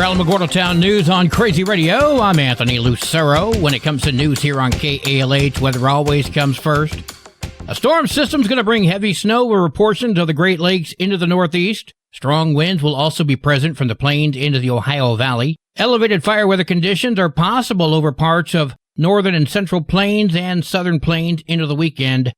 Alamogordo Town News on Crazy Radio. I'm Anthony Lucero. When it comes to news here on KALH, weather always comes first. A storm system's going to bring heavy snow over portions of the Great Lakes into the Northeast. Strong winds will also be present from the plains into the Ohio Valley. Elevated fire weather conditions are possible over parts of northern and central plains and southern plains into the weekend.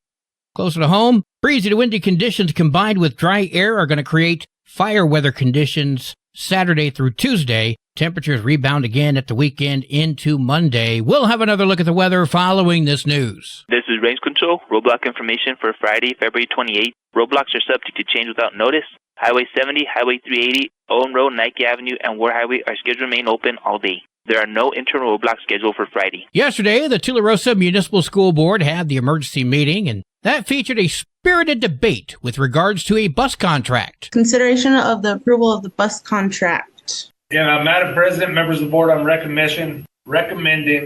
Closer to home, breezy to windy conditions combined with dry air are going to create fire weather conditions Saturday through Tuesday. Temperatures rebound again at the weekend into Monday. We'll have another look at the weather following this news. This is Range Control. Roadblock information for Friday, February 28th. Roadblocks are subject to change without notice. Highway 70, Highway 380, Owen Road, Nike Avenue, and War Highway are scheduled to remain open all day. There are no internal roadblocks scheduled for Friday. Yesterday, the Tularosa Municipal School Board had the emergency meeting, and that featured a spirited debate with regards to a bus contract. Consideration of the approval of the bus contract. Yeah, Madam President, members of the board, I'm recommending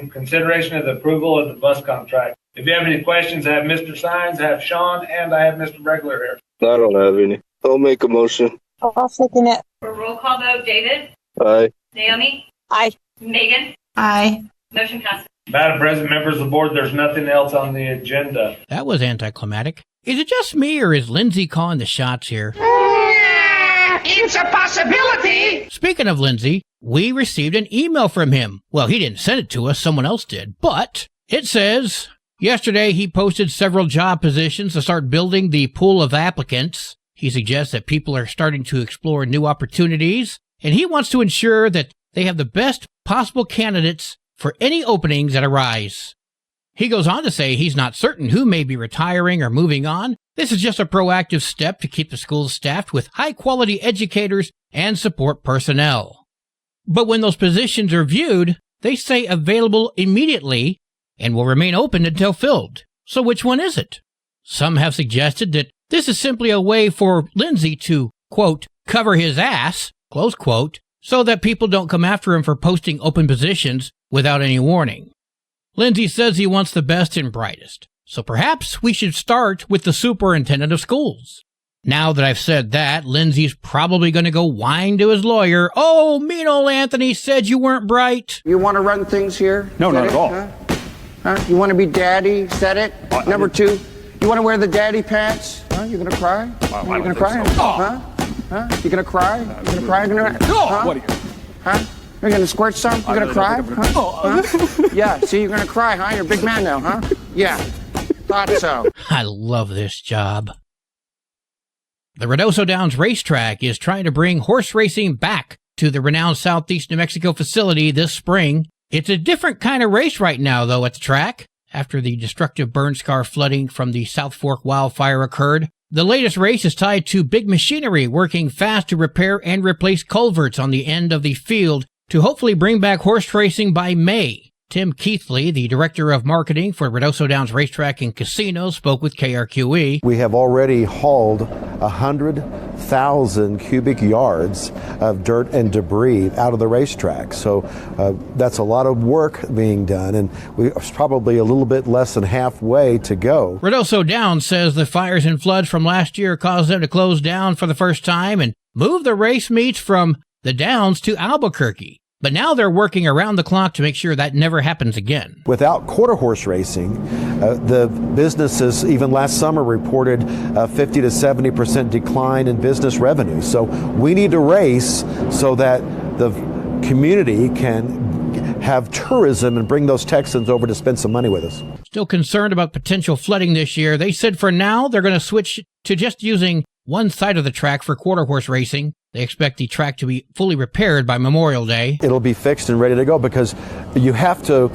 consideration of the approval of the bus contract. If you have any questions, I have Mr. Sines, I have Sean, and I have Mr. Regler here. I don't have any. I'll make a motion. I'll second it. For roll call vote, David? Aye. Naomi? Aye. Megan? Aye. Motion passes. Madam President, members of the board, there's nothing else on the agenda. That was anticlimactic. Is it just me, or is Lindsay calling the shots here? It's a possibility! Speaking of Lindsay, we received an email from him. Well, he didn't send it to us, someone else did. But it says, yesterday he posted several job positions to start building the pool of applicants. He suggests that people are starting to explore new opportunities, and he wants to ensure that they have the best possible candidates for any openings that arise. He goes on to say he's not certain who may be retiring or moving on. This is just a proactive step to keep the schools staffed with high-quality educators and support personnel. But when those positions are viewed, they say available immediately and will remain open until filled. So which one is it? Some have suggested that this is simply a way for Lindsay to, quote, cover his ass, close quote, so that people don't come after him for posting open positions without any warning. Lindsay says he wants the best and brightest, so perhaps we should start with the superintendent of schools. Now that I've said that, Lindsay's probably going to go whine to his lawyer. Oh, mean old Anthony said you weren't bright. You want to run things here? No, not at all. Huh? You want to be daddy? Said it? Number two, you want to wear the daddy pants? Huh? You going to cry? You going to cry? So. Huh? Huh? You going to cry? You going to cry? You going to cry? Huh? What are you? Huh? You're going to squirt some? You're going to cry? Huh? Yeah, see, you're going to cry, huh? You're a big man now, huh? Yeah, thought so. I love this job. The Ruidoso Downs racetrack is trying to bring horse racing back to the renowned Southeast New Mexico facility this spring. It's a different kind of race right now, though, at the track. After the destructive burn scar flooding from the South Fork wildfire occurred, the latest race is tied to big machinery working fast to repair and replace culverts on the end of the field to hopefully bring back horse racing by May. Tim Keithley, the director of marketing for Ruidoso Downs Racetrack and Casino, spoke with KRQE. We have already hauled 100,000 cubic yards of dirt and debris out of the racetrack. So that's a lot of work being done, and we're probably a little bit less than halfway to go. Ruidoso Downs says the fires and floods from last year caused them to close down for the first time and move the race meets from the Downs to Albuquerque. But now they're working around the clock to make sure that never happens again. Without quarter horse racing, the businesses, even last summer, reported a 50 to 70% decline in business revenue. So we need to race so that the community can have tourism and bring those Texans over to spend some money with us. Still concerned about potential flooding this year, they said for now they're going to switch to just using one side of the track for quarter horse racing. They expect the track to be fully repaired by Memorial Day. It'll be fixed and ready to go because you have to,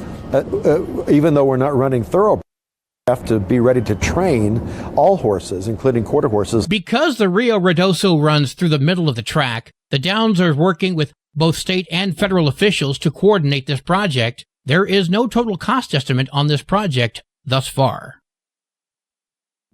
even though we're not running thoroughbred, you have to be ready to train all horses, including quarter horses. Because the Rio Ruidoso runs through the middle of the track, the Downs are working with both state and federal officials to coordinate this project. There is no total cost estimate on this project thus far.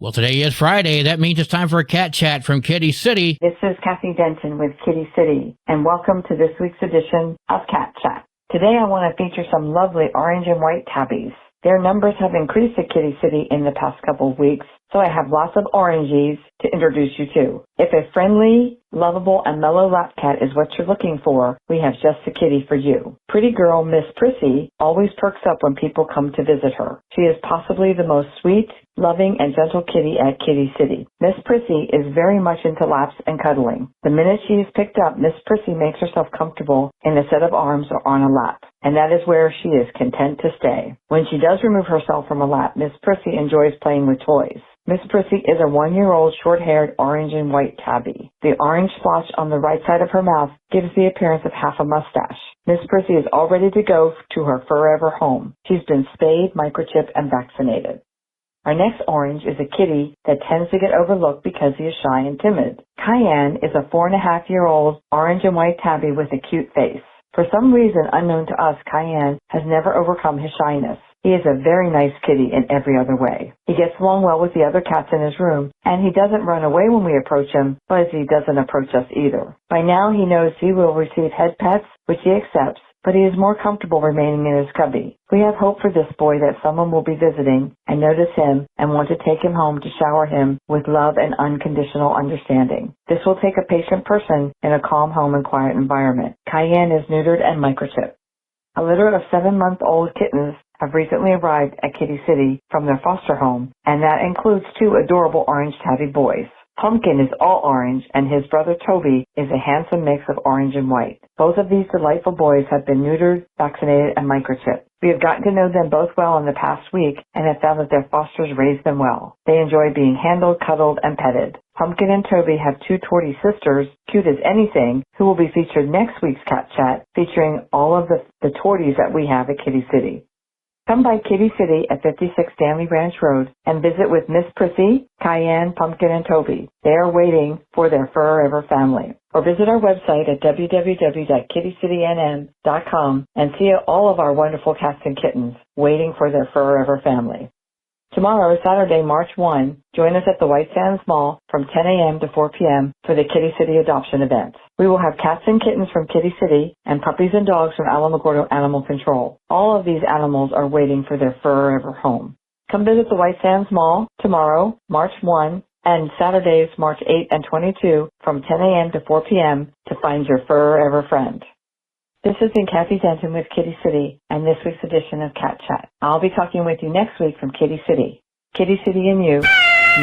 Well, today is Friday. That means it's time for a cat chat from Kitty City. This is Kathy Denton with Kitty City, and welcome to this week's edition of Cat Chat. Today I want to feature some lovely orange and white tabbies. Their numbers have increased at Kitty City in the past couple of weeks, so I have lots of oranges to introduce you to. If a friendly, lovable, and mellow lap cat is what you're looking for, we have just the kitty for you. Pretty girl Miss Prissy always perks up when people come to visit her. She is possibly the most sweet, loving, and gentle kitty at Kitty City. Miss Prissy is very much into laps and cuddling. The minute she is picked up, Miss Prissy makes herself comfortable in a set of arms or on a lap, and that is where she is content to stay. When she does remove herself from a lap, Miss Prissy enjoys playing with toys. Miss Prissy is a 1-year-old short-haired orange and white tabby. The orange splotch on the right side of her mouth gives the appearance of half a mustache. Miss Prissy is all ready to go to her forever home. She's been spayed, microchipped, and vaccinated. Our next orange is a kitty that tends to get overlooked because he is shy and timid. Cayenne is a 4.5-year-old orange and white tabby with a cute face. For some reason unknown to us, Cayenne has never overcome his shyness. He is a very nice kitty in every other way. He gets along well with the other cats in his room, and he doesn't run away when we approach him, but he doesn't approach us either. By now he knows he will receive head pets, which he accepts, but he is more comfortable remaining in his cubby. We have hope for this boy that someone will be visiting and notice him and want to take him home to shower him with love and unconditional understanding. This will take a patient person in a calm home and quiet environment. Cayenne is neutered and microchipped. A litter of 7-month-old kittens have recently arrived at Kitty City from their foster home, and that includes 2 adorable orange tabby boys. Pumpkin is all orange, and his brother Toby is a handsome mix of orange and white. Both of these delightful boys have been neutered, vaccinated, and microchipped. We have gotten to know them both well in the past week and have found that their fosters raised them well. They enjoy being handled, cuddled, and petted. Pumpkin and Toby have 2 tortie sisters, cute as anything, who will be featured next week's Cat Chat, featuring all of the torties that we have at Kitty City. Come by Kitty City at 56 Stanley Ranch Road and visit with Miss Prissy, Cayenne, Pumpkin, and Toby. They are waiting for their forever family. Or visit our website at www.kittycitynm.com and see all of our wonderful cats and kittens waiting for their forever family. Tomorrow, Saturday, March 1, join us at the White Sands Mall from 10 a.m. to 4 p.m. for the Kitty City Adoption event. We will have cats and kittens from Kitty City and puppies and dogs from Alamogordo Animal Control. All of these animals are waiting for their forever home. Come visit the White Sands Mall tomorrow, March 1, and Saturdays, March 8 and 22 from 10 a.m. to 4 p.m. to find your forever friend. This has been Kathy Denton with Kitty City and this week's edition of Cat Chat. I'll be talking with you next week from Kitty City. Kitty City and you,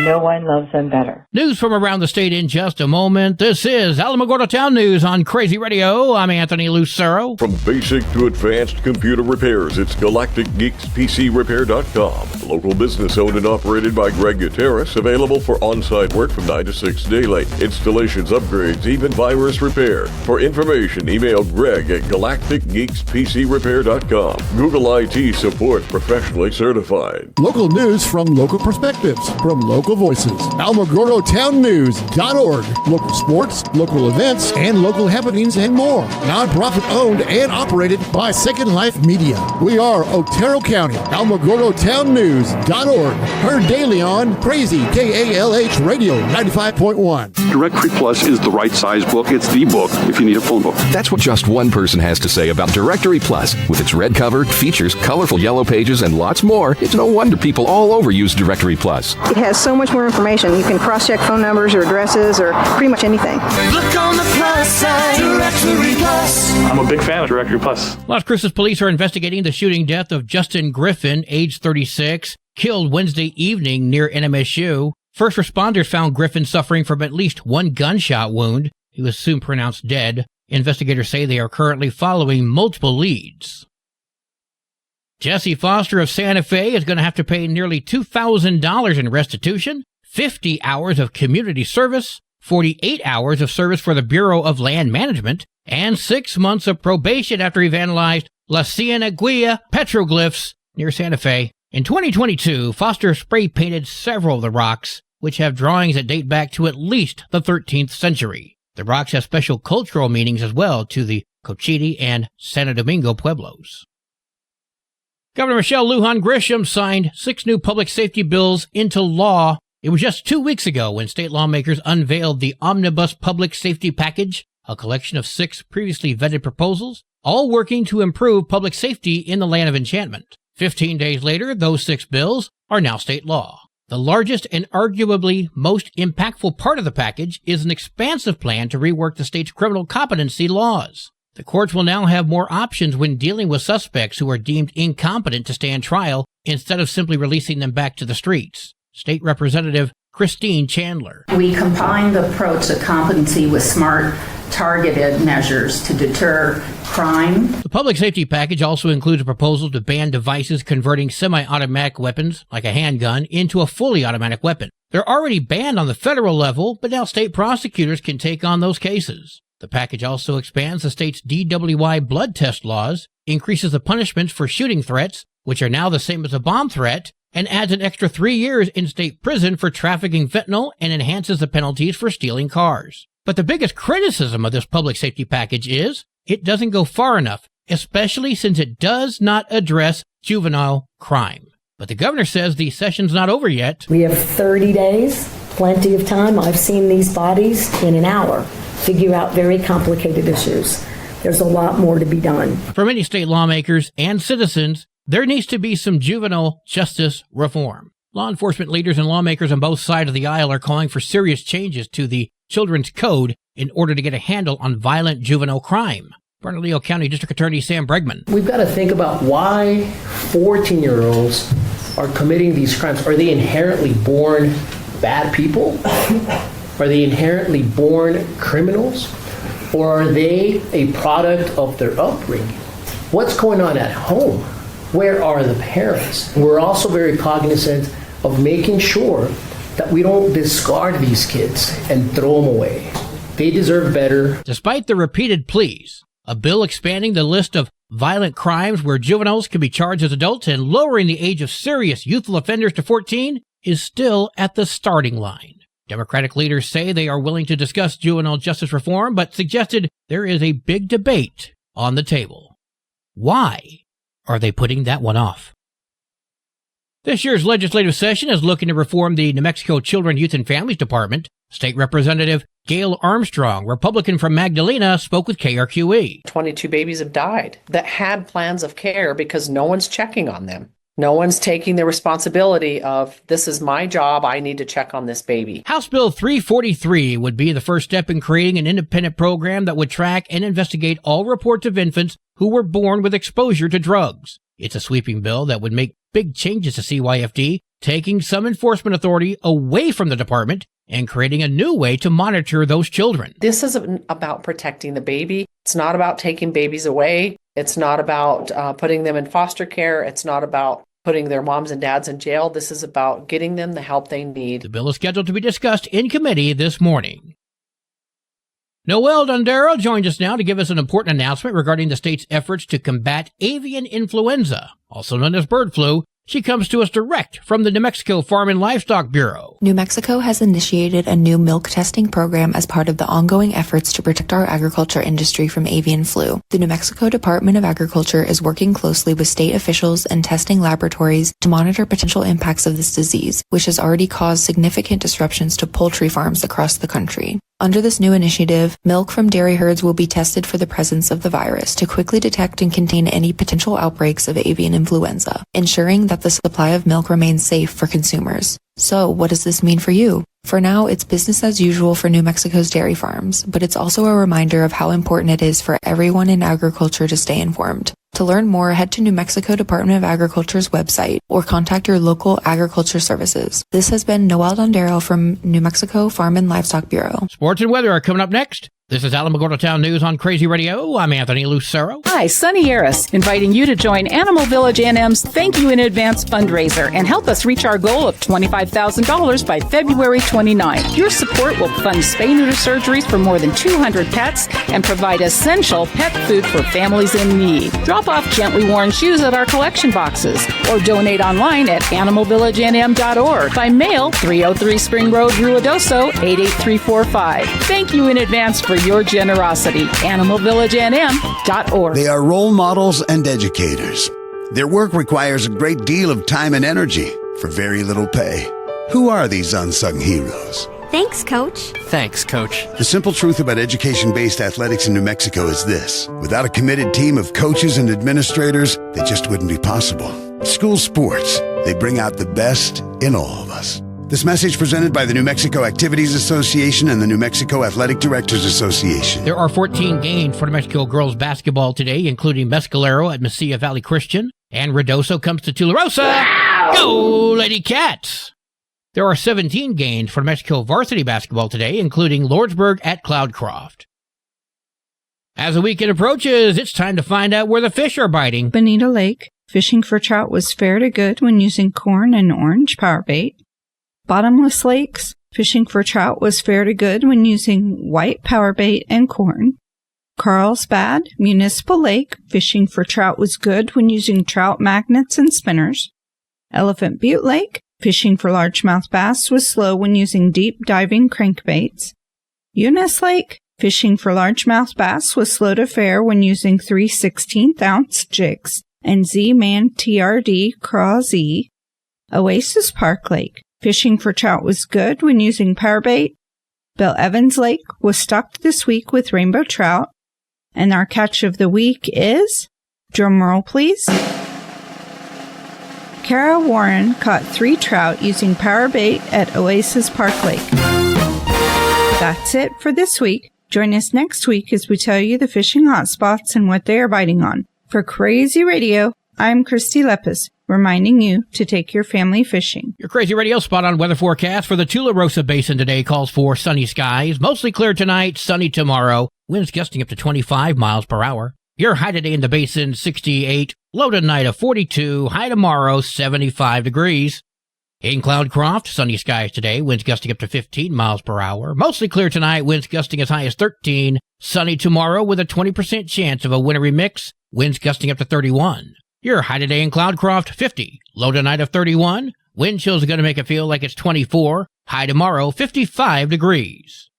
no one loves them better. News from around the state in just a moment. This is Alamogordo Town News on Crazy Radio. I'm Anthony Lucero. From basic to advanced computer repairs, it's GalacticGeeksPCRepair.com. Local business owned and operated by Greg Gutierrez. Available for on-site work from 9 to 6 daylight. Installations, upgrades, even virus repair. For information, email Greg at GalacticGeeksPCRepair.com. Google IT support, professionally certified. Local news from local perspectives, from local voices. AlamogordoTownNews.org. Local sports, local events, and local happenings and more. Nonprofit owned and operated by Second Life Media. We are Otero County. AlamogordoTownNews.org. Heard daily on Crazy KALH Radio 95.1. Directory Plus is the right size book. It's the book if you need a phone book. That's what just one person has to say about Directory Plus. With its red cover, features, colorful yellow pages, and lots more, it's no wonder people all over use Directory Plus. It has so much more information. You can cross-check phone numbers or addresses or pretty much anything. Look on the plus side, Directory Plus. I'm a big fan of Directory Plus. Las Cruces police are investigating the shooting death of Justin Griffin, age 36, killed Wednesday evening near NMSU. First responders found Griffin suffering from at least one gunshot wound. He was soon pronounced dead. Investigators say they are currently following multiple leads. Jesse Foster of Santa Fe is going to have to pay nearly $2,000 in restitution, 50 hours of community service, 48 hours of service for the Bureau of Land Management, and 6 months of probation after he vandalized La Cienegua petroglyphs near Santa Fe. In 2022, Foster spray-painted several of the rocks, which have drawings that date back to at least the 13th century. The rocks have special cultural meanings as well to the Cochiti and Santo Domingo pueblos. Governor Michelle Lujan Grisham signed 6 new public safety bills into law. It was just 2 weeks ago when state lawmakers unveiled the Omnibus Public Safety Package, a collection of 6 previously vetted proposals, all working to improve public safety in the land of enchantment. 15 days later, those 6 bills are now state law. The largest and arguably most impactful part of the package is an expansive plan to rework the state's criminal competency laws. The courts will now have more options when dealing with suspects who are deemed incompetent to stand trial instead of simply releasing them back to the streets. State Representative Christine Chandler. We combine the approach to competency with smart, targeted measures to deter crime. The public safety package also includes a proposal to ban devices converting semi-automatic weapons, like a handgun, into a fully automatic weapon. They're already banned on the federal level, but now state prosecutors can take on those cases. The package also expands the state's DWI blood test laws, increases the punishments for shooting threats, which are now the same as a bomb threat, and adds an extra 3 years in state prison for trafficking fentanyl and enhances the penalties for stealing cars. But the biggest criticism of this public safety package is it doesn't go far enough, especially since it does not address juvenile crime. But the governor says the session's not over yet. We have 30 days, plenty of time. I've seen these bodies in an hour figure out very complicated issues. There's a lot more to be done. For many state lawmakers and citizens, there needs to be some juvenile justice reform. Law enforcement leaders and lawmakers on both sides of the aisle are calling for serious changes to the Children's Code in order to get a handle on violent juvenile crime. Bernalillo County District Attorney Sam Bregman. We've got to think about why 14-year-olds are committing these crimes. Are they inherently born bad people? Are they inherently born criminals? Or are they a product of their upbringing? What's going on at home? Where are the parents? We're also very cognizant of making sure that we don't discard these kids and throw them away. They deserve better. Despite the repeated pleas, a bill expanding the list of violent crimes where juveniles can be charged as adults and lowering the age of serious youthful offenders to 14 is still at the starting line. Democratic leaders say they are willing to discuss juvenile justice reform, but suggested there is a big debate on the table. Why are they putting that one off? This year's legislative session is looking to reform the New Mexico Children, Youth, and Families Department. State Representative Gail Armstrong, Republican from Magdalena, spoke with KRQE. 22 babies have died that had plans of care because no one's checking on them. No one's taking the responsibility of, this is my job, I need to check on this baby. House Bill 343 would be the first step in creating an independent program that would track and investigate all reports of infants who were born with exposure to drugs. It's a sweeping bill that would make big changes to CYFD, taking some enforcement authority away from the department and creating a new way to monitor those children. This isn't about protecting the baby. It's not about taking babies away. It's not about putting them in foster care. It's not about putting their moms and dads in jail. This is about getting them the help they need. The bill is scheduled to be discussed in committee this morning. Noelle Dondero joins us now to give us an important announcement regarding the state's efforts to combat avian influenza, also known as bird flu. She comes to us direct from the New Mexico Farm and Livestock Bureau. New Mexico has initiated a new milk testing program as part of the ongoing efforts to protect our agriculture industry from avian flu. The New Mexico Department of Agriculture is working closely with state officials and testing laboratories to monitor potential impacts of this disease, which has already caused significant disruptions to poultry farms across the country. Under this new initiative, milk from dairy herds will be tested for the presence of the virus to quickly detect and contain any potential outbreaks of avian influenza, ensuring that the supply of milk remains safe for consumers. So, what does this mean for you? For now, it's business as usual for New Mexico's dairy farms, but it's also a reminder of how important it is for everyone in agriculture to stay informed. To learn more, head to New Mexico Department of Agriculture's website or contact your local agriculture services. This has been Noelle Dondero from New Mexico Farm and Livestock Bureau. Sports and weather are coming up next. This is Alamogordo Town News on Crazy Radio. I'm Anthony Lucero. Hi, Sunny Harris, inviting you to join Animal Village NM's Thank You in Advance fundraiser and help us reach our goal of $25,000 by February 29th. Your support will fund spay-neuter surgeries for more than 200 pets and provide essential pet food for families in need. Drop off gently worn shoes at our collection boxes or donate online at animalvillagenm.org. By mail, 303 Spring Road, Ruidoso, 88345. Thank you in advance for your generosity. animalvillagenm.org. They are role models and educators. Their work requires a great deal of time and energy for very little pay. Who are these unsung heroes? Thanks, Coach. Thanks, Coach. The simple truth about education-based athletics in New Mexico is this. Without a committed team of coaches and administrators, they just wouldn't be possible. School sports, they bring out the best in all of us. This message presented by the New Mexico Activities Association and the New Mexico Athletic Directors Association. There are 14 games for New Mexico girls basketball today, including Mescalero at Mesilla Valley Christian, and Ruidoso comes to Tularosa. Wow! Go, Lady Cats! There are 17 games for New Mexico varsity basketball today, including Lordsburg at Cloudcroft. As the weekend approaches, it's time to find out where the fish are biting. Bonita Lake, fishing for trout was fair to good when using corn and orange power bait. Bottomless Lakes, fishing for trout was fair to good when using white power bait and corn. Carlsbad Municipal Lake, fishing for trout was good when using trout magnets and spinners. Elephant Butte Lake, fishing for largemouth bass was slow when using deep diving crankbaits. Eunice Lake, fishing for largemouth bass was slow to fair when using 3 16th-ounce jigs and Z-Man TRD Craw Z. Oasis Park Lake, fishing for trout was good when using power bait. Bill Evans Lake was stocked this week with rainbow trout. And our catch of the week is, drumroll please, Kara Warren caught 3 trout using power bait at Oasis Park Lake. That's it for this week. Join us next week as we tell you the fishing hotspots and what they are biting on. For Crazy Radio, I'm Christy Lepis, reminding you to take your family fishing. Your Crazy Radio spot on weather forecast for the Tularosa Basin today calls for sunny skies, mostly clear tonight, sunny tomorrow, winds gusting up to 25 miles per hour. Your high today in the basin, 68, low tonight of 42, high tomorrow, 75 degrees. In Cloudcroft, sunny skies today, winds gusting up to 15 miles per hour. Mostly clear tonight, winds gusting as high as 13. Sunny tomorrow with a 20% chance of a wintry mix, winds gusting up to 31. Your high today in Cloudcroft, 50. Low tonight of 31. Wind chills are going to make it feel like it's 24. High tomorrow, 55 degrees.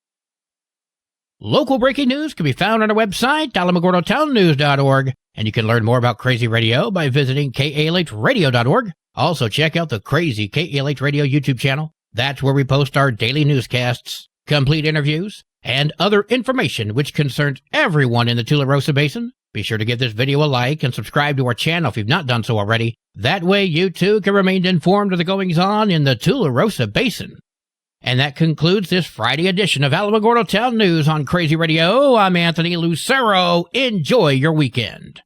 Local breaking news can be found on our website, alamogordotownnews.org, and you can learn more about Crazy Radio by visiting kalhradio.org. Also, check out the Crazy KALH Radio YouTube channel. That's where we post our daily newscasts, complete interviews, and other information which concerns everyone in the Tularosa Basin. Be sure to give this video a like and subscribe to our channel if you've not done so already. That way you too can remain informed of the goings-on in the Tularosa Basin. And that concludes this Friday edition of Alamogordo Town News on Crazy Radio. I'm Anthony Lucero. Enjoy your weekend.